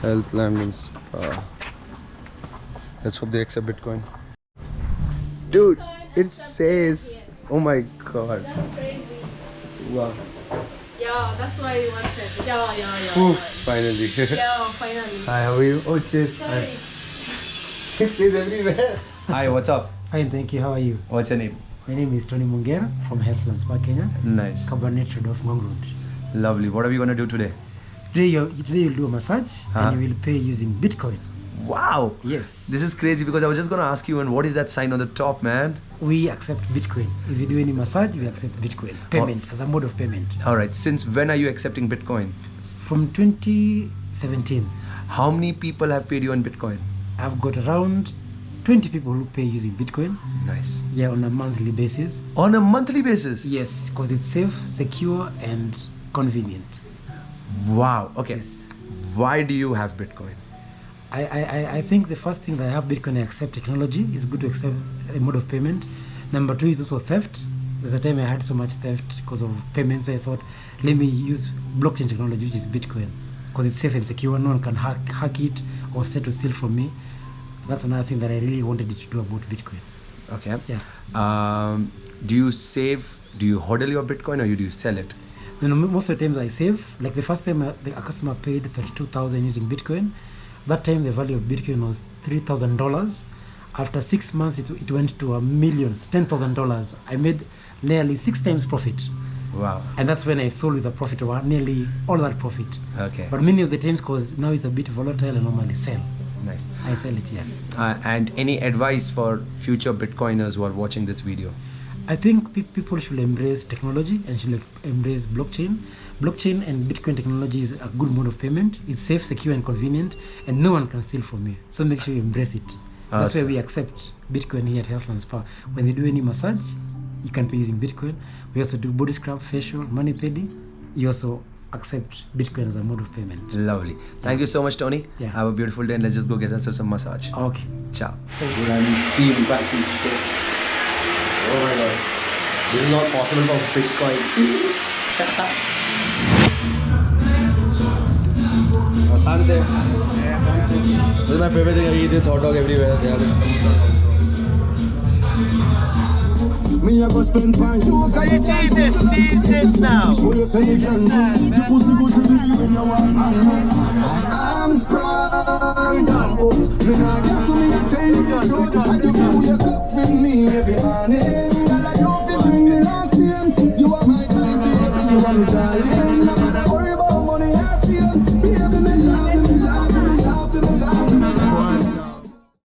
Health, land and spa. Let's hope they accept Bitcoin. Dude, it says, oh my god. That's crazy. Wow. Yeah, that's why you wanted. Yeah. Oof, finally. Yeah, finally. Hi, how are you? Oh, it says. Sorry. It says everywhere. Hi, what's up? Fine, thank you. How are you? What's your name? My name is Tony Mungera from Healthland Spa, Kenya. Nice. Cabernet Road of Ngong Road. Lovely. What are we going to do today? Today you'll do a massage and you will pay using Bitcoin. Wow. Yes. This is crazy because I was just going to ask you, and what is that sign on the top, man? We accept Bitcoin. If you do any massage, we accept Bitcoin. Payment as a mode of payment. All right. Since when are you accepting Bitcoin? From 2017. How many people have paid you on Bitcoin? I've got around 20 people who pay using Bitcoin. Nice. Yeah, on a monthly basis. On a monthly basis? Yes, because it's safe, secure, and convenient. Wow. Okay. Yes. Why do you have Bitcoin? I think the first thing that I have Bitcoin, I accept technology. It's good to accept a mode of payment. Number two is also theft. There's a time I had so much theft because of payments, so I thought, let me use blockchain technology, which is Bitcoin, because it's safe and secure. No one can hack it or set to steal from me. That's another thing that I really wanted to do about Bitcoin. Okay. Yeah. Do you save? Do you hodl your Bitcoin or do you sell it? You know, most of the times I save. Like the first time a customer paid 32,000 using Bitcoin. That time the value of Bitcoin was $3,000. After 6 months, it went to $10,000. I made nearly 6 times profit. Wow. And that's when I sold with a profit of nearly all that profit. Okay. But many of the times, because now it's a bit volatile, I normally sell. Nice. I sell it, yeah. And any advice for future Bitcoiners who are watching this video? I think people should embrace technology and should embrace blockchain. Blockchain and Bitcoin technology is a good mode of payment. It's safe, secure, and convenient, and no one can steal from you. So make sure you embrace it. That's why we accept Bitcoin here at Healthland Spa. When they do any massage, you can pay using Bitcoin. We also do body scrub, facial, mani pedi. You also accept Bitcoin as a mode of payment. Lovely. Thank you so much, Tony. Yeah. Have a beautiful day, and let's just go get ourselves some massage. Okay. Ciao. Steam vacuum spray. Oh my god. This is not possible for Bitcoin. Shut up. This is my favorite thing. I eat this hot dog everywhere. They have it samosa also. Me a go spend fine. Can you see this now? Show you say you can. Your pussy go should be when you want. I'm strong. Me nah get to me. I tell you the truth. I do you wake up with me every morning.